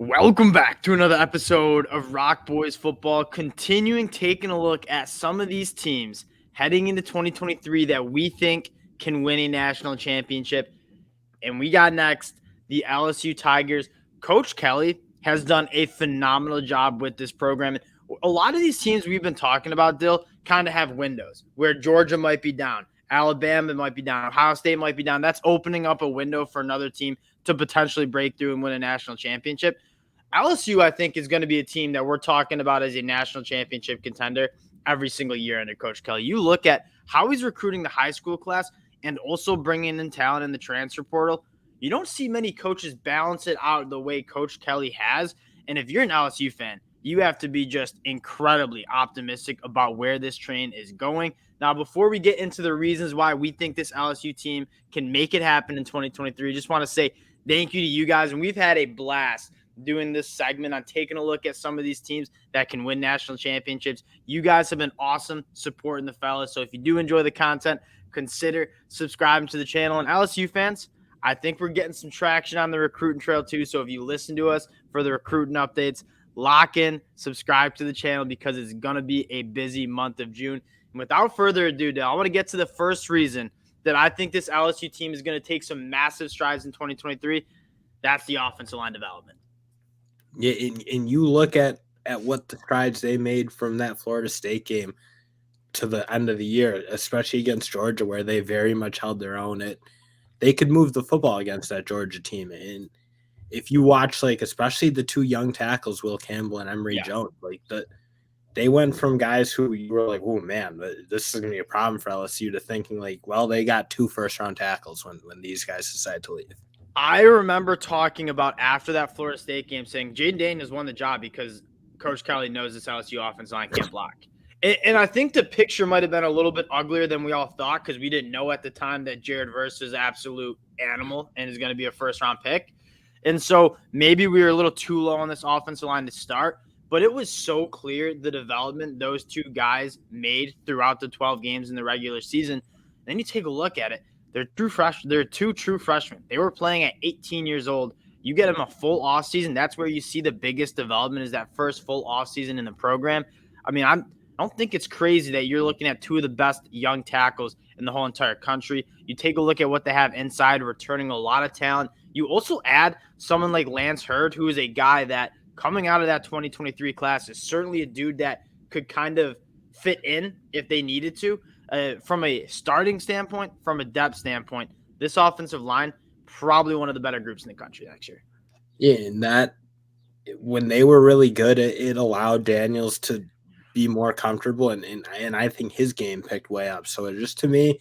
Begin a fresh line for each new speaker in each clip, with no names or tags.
Welcome back to another episode of Rock Boys Football, continuing taking a look at some of these teams heading into 2023 that we think can win a national championship. And we got next the LSU Tigers. Coach Kelly has done a phenomenal job with this program. A lot of these teams we've been talking about, Dill, kind of have windows where Georgia might be down, Alabama might be down, Ohio State might be down. That's opening up a window for another team to potentially break through and win a national championship. LSU, I think, is going to be a team that we're talking about as a national championship contender every single year under Coach Kelly. You look at how he's recruiting the high school class and also bringing in talent in the transfer portal. You don't see many coaches balance it out the way Coach Kelly has. And if you're an LSU fan, you have to be just incredibly optimistic about where this train is going. Now, before we get into the reasons why we think this LSU team can make it happen in 2023, I just want to say thank you to you guys. And we've had a blast doing this segment on taking a look at some of these teams that can win national championships. You guys have been awesome supporting the fellas. So if you do enjoy the content, consider subscribing to the channel. And LSU fans, I think we're getting some traction on the recruiting trail too. So if you listen to us for the recruiting updates, lock in, subscribe to the channel because it's going to be a busy month of June. And without further ado, I want to get to the first reason that I think this LSU team is going to take some massive strides in 2023. That's the offensive line development.
Yeah, and you look at what the strides they made from that Florida State game to the end of the year, especially against Georgia, where they very much held their own. They could move the football against that Georgia team. And if you watch, especially the two young tackles, Will Campbell and Emory Jones, they went from guys who you were like, oh, man, this is going to be a problem for LSU to thinking they got two first-round tackles when these guys decide to leave.
I remember talking about after that Florida State game saying Jaden Daniels won the job because Coach Kelly knows this LSU offensive line can't block. And I think the picture might have been a little bit uglier than we all thought because we didn't know at the time that Jared Verse is an absolute animal and is going to be a first-round pick. And so maybe we were a little too low on this offensive line to start, but it was so clear the development those two guys made throughout the 12 games in the regular season. Then you take a look at it. They're two true freshmen. They were playing at 18 years old. You get them a full offseason. That's where you see the biggest development is that first full offseason in the program. I mean, I don't think it's crazy that you're looking at two of the best young tackles in the whole entire country. You take a look at what they have inside, returning a lot of talent. You also add someone like Lance Hurd, who is a guy that coming out of that 2023 class is certainly a dude that could kind of fit in if they needed to. From a starting standpoint, from a depth standpoint, this offensive line, probably one of the better groups in the country next year.
Yeah, and that when they were really good, it allowed Daniels to be more comfortable, and I think his game picked way up. So just to me,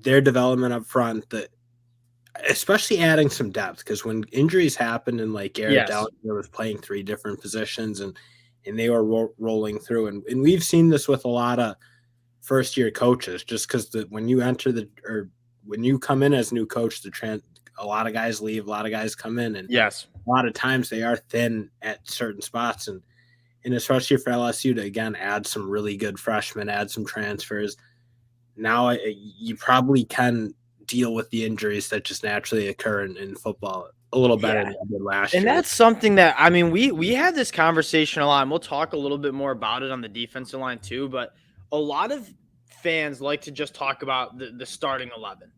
their development up front, especially adding some depth, because when injuries happened and Garrett Dellinger was playing three different positions and they were rolling through, and we've seen this with a lot of first-year coaches, just because when you come in as new coach, a lot of guys leave, a lot of guys come in, and a lot of times they are thin at certain spots, and especially for LSU to again add some really good freshmen, add some transfers. Now you probably can deal with the injuries that just naturally occur in football a little better than they did last year.
And that's something that, I mean, we had this conversation a lot, and we'll talk a little bit more about it on the defensive line too, but a lot of fans like to just talk about the starting 11.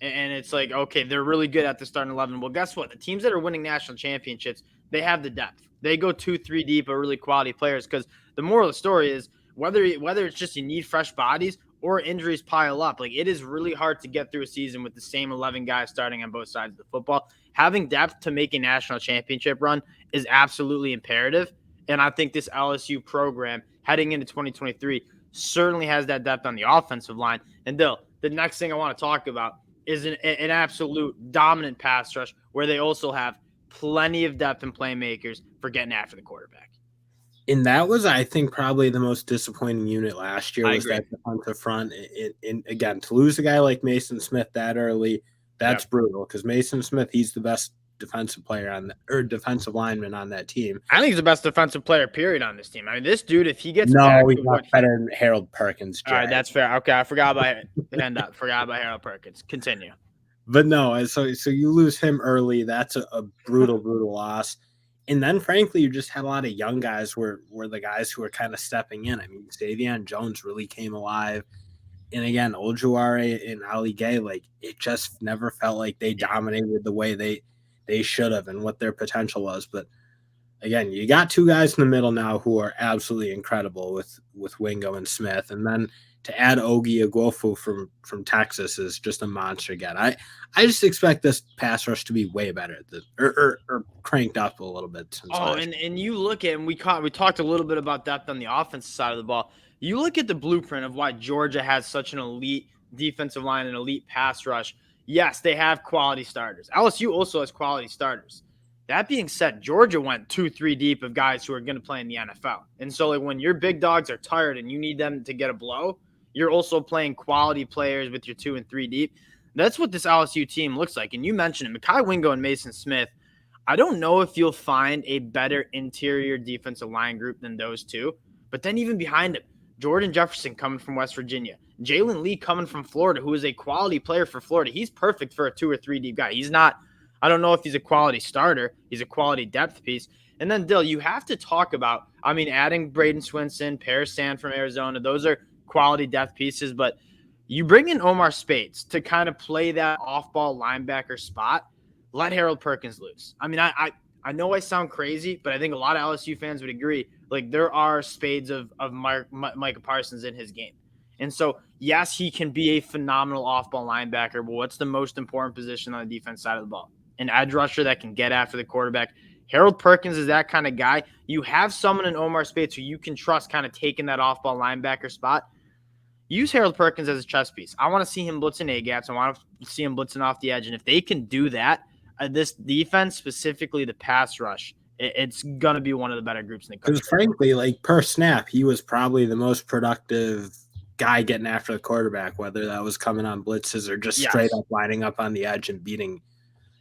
And it's like, okay, they're really good at the starting 11. Well, guess what? The teams that are winning national championships, they have the depth. They go 2-3 deep of really quality players because the moral of the story is whether it's just you need fresh bodies or injuries pile up, it is really hard to get through a season with the same 11 guys starting on both sides of the football. Having depth to make a national championship run is absolutely imperative. And I think this LSU program heading into 2023 certainly has that depth on the offensive line. And Dill, the next thing I want to talk about is an absolute dominant pass rush where they also have plenty of depth and playmakers for getting after the quarterback.
And that was, I think, probably the most disappointing unit last year was that defensive front. And again, to lose a guy like Mason Smith that early, that's brutal because Mason Smith, he's the best defensive player defensive lineman on that team.
I think he's the best defensive player, period, on this team. I mean, this dude, if he gets
he's not better than Harold Perkins.
All right, that's fair. Okay, I forgot about Harold Perkins. Continue.
But no, so you lose him early. That's a brutal loss. And then, frankly, you just had a lot of young guys were the guys who were kind of stepping in. I mean, Davion Jones really came alive. And again, Ojuare and Ali Gay, like it just never felt like they dominated the way they should have and what their potential was. But again, you got two guys in the middle now who are absolutely incredible with Wingo and Smith, and then to add Ogie Agwofu from Texas is just a monster again. I just expect this pass rush to be way better or cranked up a little bit. Since
and you look at, and we talked a little bit about depth on the offensive side of the ball. You look at the blueprint of why Georgia has such an elite defensive line and elite pass rush. Yes, they have quality starters. LSU also has quality starters. That being said, Georgia went 2-3 deep of guys who are going to play in the NFL. And so like when your big dogs are tired and you need them to get a blow, you're also playing quality players with your 2 and 3 deep. That's what this LSU team looks like. And you mentioned it, Mekhi Wingo and Mason Smith. I don't know if you'll find a better interior defensive line group than those two. But then even behind him, Jordan Jefferson coming from West Virginia, Jalen Lee coming from Florida, who is a quality player for Florida. He's perfect for a 2 or 3 deep guy. He's not, I don't know if he's a quality starter. He's a quality depth piece. And then, Dill, you have to talk about, I mean, adding Braden Swinson, Paris Sand from Arizona. Those are quality depth pieces. But you bring in Omar Speights to kind of play that off-ball linebacker spot. Let Harold Perkins loose. I mean, I know I sound crazy, but I think a lot of LSU fans would agree. Like, there are spades of Micah Parsons in his game. And so, yes, he can be a phenomenal off-ball linebacker, but what's the most important position on the defense side of the ball? An edge rusher that can get after the quarterback. Harold Perkins is that kind of guy. You have someone in Omar Speights who you can trust kind of taking that off-ball linebacker spot. Use Harold Perkins as a chess piece. I want to see him blitzing A-gaps. I want to see him blitzing off the edge. And if they can do that, this defense, specifically the pass rush, it's going to be one of the better groups in the country.
Because frankly, like per snap, he was probably the most productive guy getting after the quarterback, whether that was coming on blitzes or just straight up lining up on the edge and beating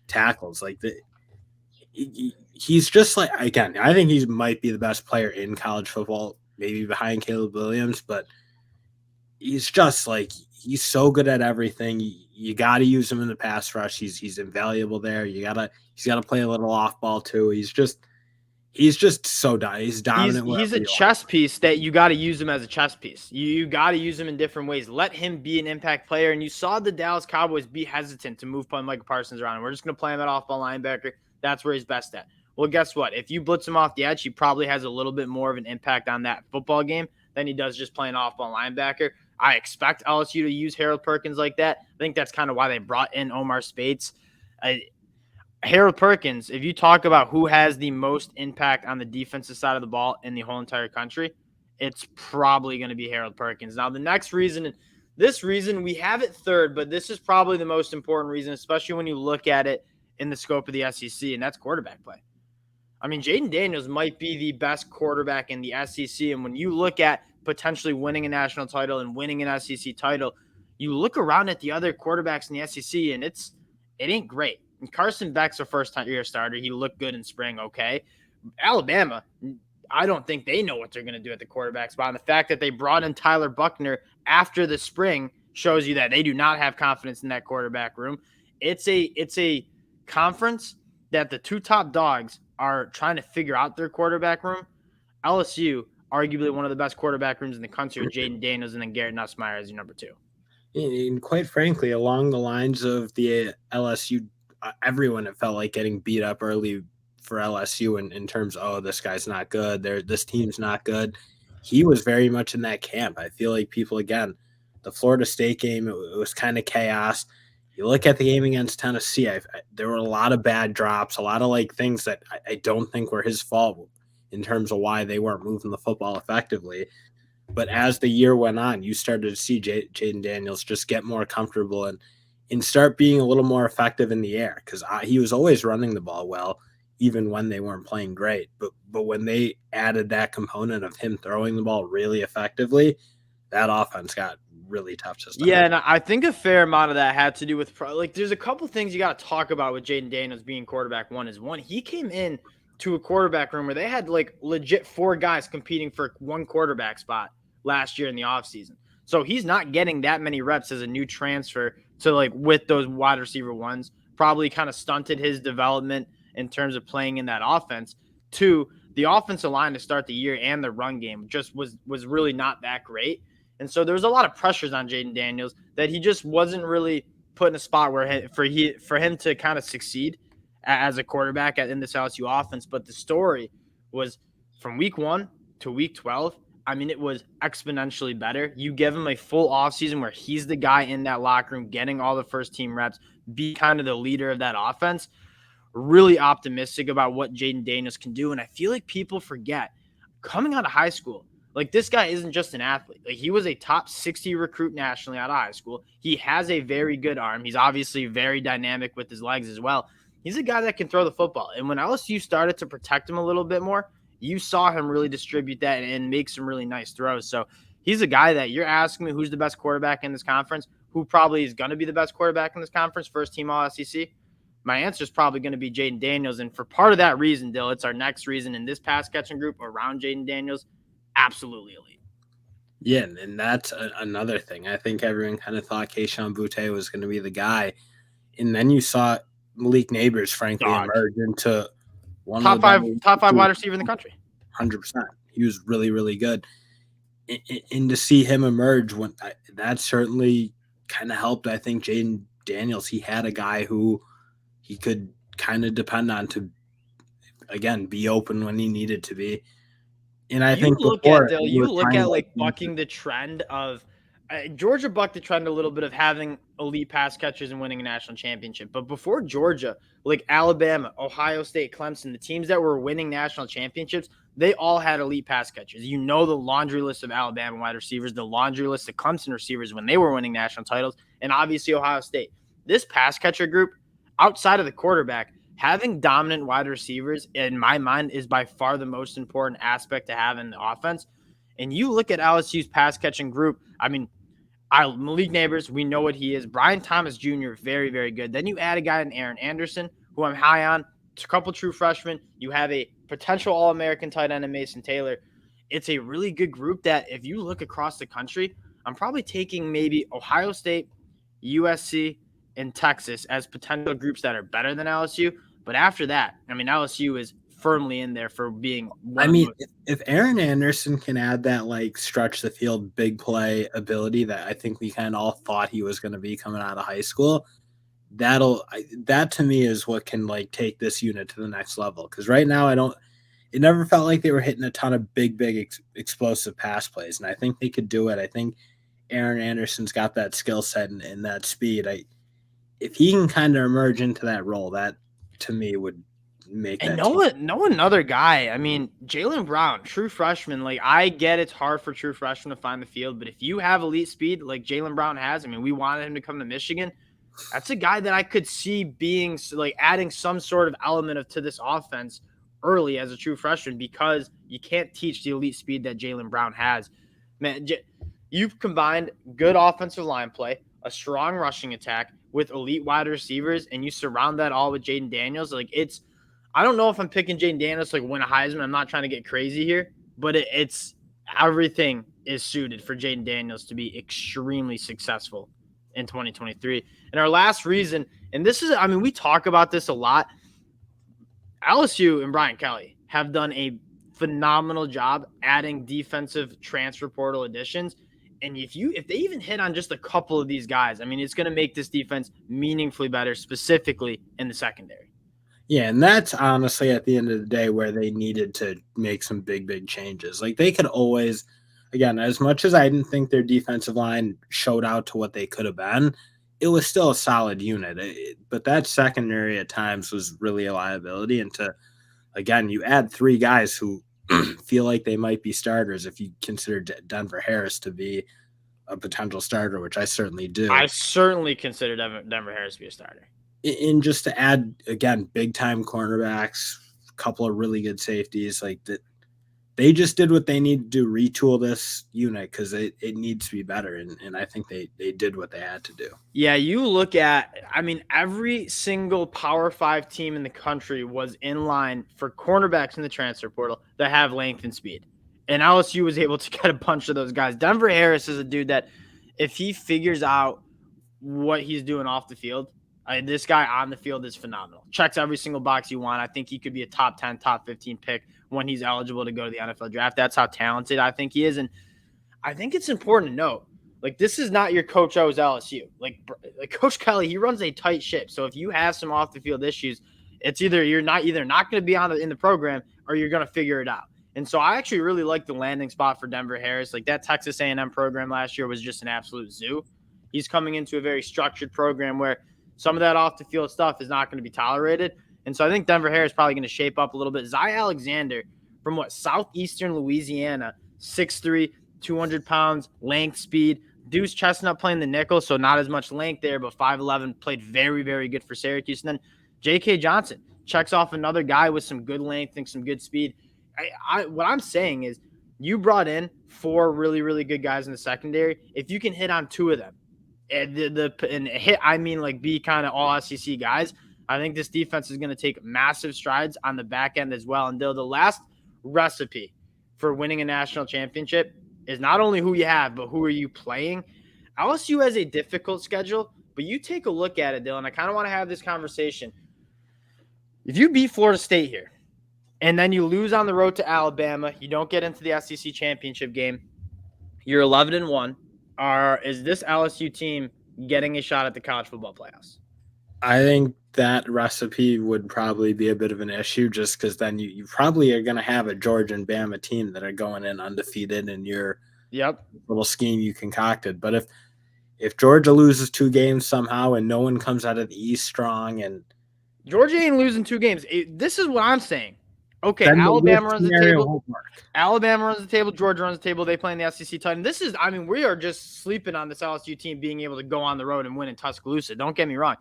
tackles. Like he's just like, again, I think he might be the best player in college football, maybe behind Caleb Williams, but he's just like, he's so good at everything. You got to use him in the pass rush. He's invaluable there. He's got to play a little off ball too. He's just so he's dominant.
He's a chess piece that you got to use him as a chess piece. You got to use him in different ways. Let him be an impact player. And you saw the Dallas Cowboys be hesitant to move Micah Parsons around. We're just going to play him at off-ball linebacker. That's where he's best at. Well, guess what? If you blitz him off the edge, he probably has a little bit more of an impact on that football game than he does just playing off-ball linebacker. I expect LSU to use Harold Perkins like that. I think that's kind of why they brought in Omar Speights. Harold Perkins, if you talk about who has the most impact on the defensive side of the ball in the whole entire country, it's probably going to be Harold Perkins. Now, the next reason, this reason, we have it third, but this is probably the most important reason, especially when you look at it in the scope of the SEC, and that's quarterback play. I mean, Jaden Daniels might be the best quarterback in the SEC, and when you look at potentially winning a national title and winning an SEC title, you look around at the other quarterbacks in the SEC, and it ain't great. And Carson Beck's a first-year starter. He looked good in spring, okay. Alabama, I don't think they know what they're going to do at the quarterback spot. And the fact that they brought in Tyler Buckner after the spring shows you that they do not have confidence in that quarterback room. It's a conference that the two top dogs are trying to figure out their quarterback room. LSU, arguably one of the best quarterback rooms in the country, with Jaden Daniels and then Garrett Nussmeier as your number 2.
And quite frankly, along the lines of the LSU, everyone, it felt like getting beat up early for LSU in terms of, oh, this guy's not good. This team's not good. He was very much in that camp. I feel like people, again, the Florida State game, it was kind of chaos. You look at the game against Tennessee, there were a lot of bad drops, a lot of like things that I don't think were his fault in terms of why they weren't moving the football effectively. But as the year went on, you started to see Jaden Daniels just get more comfortable and start being a little more effective in the air, because he was always running the ball well, even when they weren't playing great. But when they added that component of him throwing the ball really effectively, that offense got really tough to start.
Yeah, and I think a fair amount of that had to do with there's a couple things you got to talk about with Jaden Daniels being quarterback. One, he came in to a quarterback room where they had like legit 4 guys competing for one quarterback spot last year in the offseason. So he's not getting that many reps as a new transfer to like with those wide receiver ones. Probably kind of stunted his development in terms of playing in that offense. Two, the offensive line to start the year and the run game just was really not that great. And so there was a lot of pressures on Jaden Daniels that he just wasn't really put in a spot where for him to kind of succeed as a quarterback in this LSU offense. But the story was from week 1 to week 12. I mean, it was exponentially better. You give him a full offseason where he's the guy in that locker room getting all the first team reps, be kind of the leader of that offense. Really optimistic about what Jaden Daniels can do. And I feel like people forget coming out of high school, like this guy isn't just an athlete. Like he was a top 60 recruit nationally out of high school. He has a very good arm. He's obviously very dynamic with his legs as well. He's a guy that can throw the football. And when LSU started to protect him a little bit more, you saw him really distribute that and make some really nice throws. So he's a guy that you're asking me who's the best quarterback in this conference, who probably is going to be the best quarterback in this conference, first team All SEC. My answer is probably going to be Jaden Daniels. And for part of that reason, Dill, it's our next reason in this pass catching group around Jaden Daniels, absolutely elite.
Yeah, and that's another thing. I think everyone kind of thought Kayshon Boutte was going to be the guy. And then you saw Malik Neighbors, frankly, emerge into one
top
of
the top five wide receiver in the country.
100%. He was really, really good. And to see him emerge, that certainly kind of helped, I think, Jaden Daniels. He had a guy who he could kind of depend on to, again, be open when he needed to be. And I think
you look at like bucking the trend of Georgia bucked the trend a little bit of having elite pass catchers and winning a national championship. But before Georgia, like Alabama, Ohio State, Clemson, the teams that were winning national championships, they all had elite pass catchers. You know the laundry list of Alabama wide receivers, the laundry list of Clemson receivers when they were winning national titles, and obviously Ohio State. This pass catcher group, outside of the quarterback, having dominant wide receivers, in my mind, is by far the most important aspect to have in the offense. And you look at LSU's pass catching group, I mean, Malik Neighbors, we know what he is. Brian Thomas Jr., very, very good. Then you add a guy in Aaron Anderson, who I'm high on. It's a couple true freshmen. You have a potential All-American tight end in Mason Taylor. It's a really good group that if you look across the country, I'm probably taking maybe Ohio State, USC, and Texas as potential groups that are better than LSU. But after that, I mean, LSU is firmly in there for being
if Aaron Anderson can add that like stretch the field big play ability that I think we kind of all thought he was going to be coming out of high school, that to me is what can like take this unit to the next level. Because right now it never felt like they were hitting a ton of big explosive pass plays, and I think they could do it. I think Aaron Anderson's got that skill set and that speed. If he can kind of emerge into that role, that to me would make
and
that.
know another guy. I mean, Jaylen Brown, true freshman. Like, I get it's hard for true freshmen to find the field, but if you have elite speed like Jaylen Brown has, I mean, we wanted him to come to Michigan. That's a guy that I could see being like adding some sort of element to this offense early as a true freshman, because you can't teach the elite speed that Jaylen Brown has. Man, you've combined good offensive line play, a strong rushing attack with elite wide receivers, and you surround that all with Jaden Daniels. Like, it's, I don't know if I'm picking Jaden Daniels to like win a Heisman. I'm not trying to get crazy here, but it's everything is suited for Jaden Daniels to be extremely successful in 2023. And our last reason, and this is, I mean, we talk about this a lot. LSU and Brian Kelly have done a phenomenal job adding defensive transfer portal additions. And if they even hit on just a couple of these guys, I mean, it's going to make this defense meaningfully better, specifically in the secondary.
Yeah, and that's honestly at the end of the day where they needed to make some big changes. Like they could always, again, as much as I didn't think their defensive line showed out to what they could have been, it was still a solid unit. But that secondary at times was really a liability. And again, you add three guys who feel like they might be starters if you consider Denver Harris to be a potential starter, which I certainly do.
I certainly consider Denver Harris to be a starter.
And just to add, again, big-time cornerbacks, a couple of really good safeties, like that, they just did what they need to do, retool this unit because it needs to be better, and I think they did what they had to do.
Yeah, you look at, I mean, every single Power 5 team in the country was in line for cornerbacks in the transfer portal that have length and speed. And LSU was able to get a bunch of those guys. Denver Harris is a dude that if he figures out what he's doing off the field, This guy on the field is phenomenal. Checks every single box you want. I think he could be a top 10, top 15 pick when he's eligible to go to the NFL draft. That's how talented I think he is. And I think it's important to note, like, this is not your Coach O's LSU. Like Coach Kelly, he runs a tight ship. So if you have some off the field issues, it's either you're not going to be in the program or you're going to figure it out. And so I actually really like the landing spot for Denver Harris. Like, that Texas A&M program last year was just an absolute zoo. He's coming into a very structured program where some of that off the field stuff is not going to be tolerated. And so I think Denver Harris is probably going to shape up a little bit. Zy Alexander from Southeastern Louisiana, 6'3", 200 pounds, length, speed. Deuce Chestnut playing the nickel, so not as much length there, but 5'11", played very, very good for Syracuse. And then J.K. Johnson checks off another guy with some good length and some good speed. What I'm saying is you brought in 4 really, really good guys in the secondary. If you can hit on 2 of them, and hit, I mean, like, be kind of all SEC guys, I think this defense is going to take massive strides on the back end as well. And the last recipe for winning a national championship is not only who you have, but who are you playing. LSU has a difficult schedule, but you take a look at it, Dylan. I kind of want to have this conversation. If you beat Florida State here, and then you lose on the road to Alabama, you don't get into the SEC championship game, you're 11-1. Is this LSU team getting a shot at the college football playoffs?
I think that recipe would probably be a bit of an issue, just because then you probably are going to have a Georgia and Bama team that are going in undefeated in your little scheme you concocted. But if Georgia loses 2 games somehow and no one comes out of the East strong, and
Georgia ain't losing 2 games. This is what I'm saying. Okay, Alabama runs the table. Alabama runs the table. Georgia runs the table. They play in the SEC title. This is, I mean, we are just sleeping on this LSU team being able to go on the road and win in Tuscaloosa. Don't get me wrong.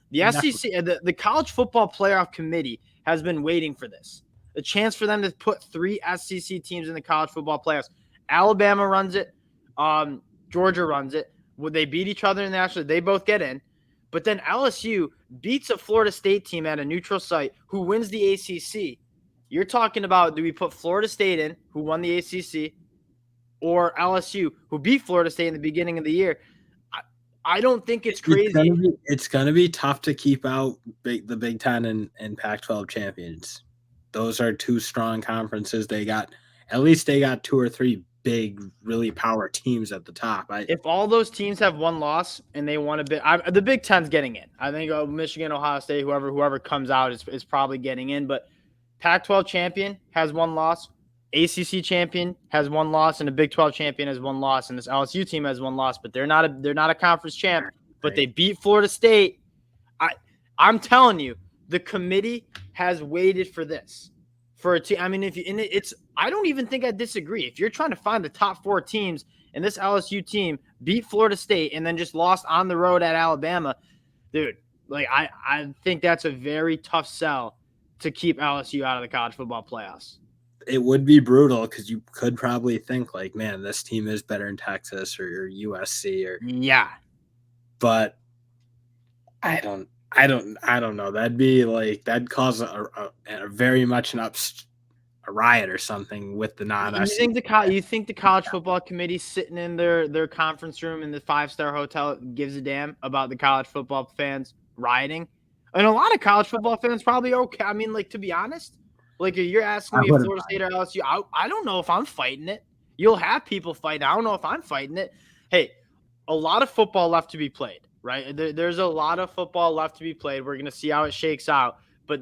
The SEC, the College Football Playoff Committee has been waiting for this. A chance for them to put 3 SEC teams in the college football playoffs. Alabama runs it. Georgia runs it. Would they beat each other in the national? They both get in. But then LSU beats a Florida State team at a neutral site who wins the ACC. You're talking about, do we put Florida State in, who won the ACC, or LSU, who beat Florida State in the beginning of the year? I don't think it's crazy.
It's going to be tough to keep out the Big Ten and Pac-12 champions. Those are 2 strong conferences. They got 2 or 3 big, really power teams at the top.
If all those teams have 1 loss and they won a bit, the Big Ten's getting in. I think Michigan, Ohio State, whoever comes out is probably getting in. But Pac-12 champion has 1 loss, ACC champion has 1 loss, and a Big 12 champion has 1 loss, and this LSU team has 1 loss. But they're not a conference champ. But they beat Florida State. I'm telling you, the committee has waited for this for a team. I mean, I don't even think I disagree. If you're trying to find the top 4 teams, and this LSU team beat Florida State and then just lost on the road at Alabama, dude, like I think that's a very tough sell to keep LSU out of the college football playoffs.
It would be brutal, because you could probably think, like, man, this team is better in Texas or USC but I don't know. That'd cause a very much a riot or something with the non-SEC.
You think the college football committee sitting in their conference room in the 5-star hotel gives a damn about the college football fans rioting? And a lot of college football fans probably okay. I mean, like, to be honest, like, if you're asking me if Florida State or LSU, I don't know if I'm fighting it. You'll have people fight. I don't know if I'm fighting it. Hey, a lot of football left to be played, right? There's a lot of football left to be played. We're going to see how it shakes out. But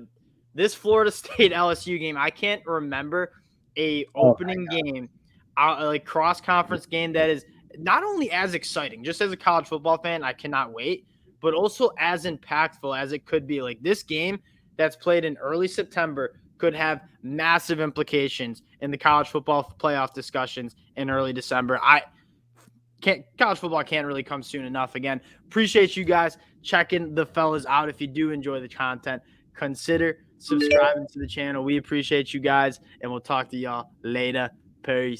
this Florida State LSU game, I can't remember a opening game, like cross-conference game that is not only as exciting, just as a college football fan, I cannot wait, but also as impactful as it could be. Like, this game that's played in early September could have massive implications in the college football playoff discussions in early December. College football can't really come soon enough. Again, appreciate you guys checking the fellas out. If you do enjoy the content, consider subscribing to the channel. We appreciate you guys, and we'll talk to y'all later. Peace.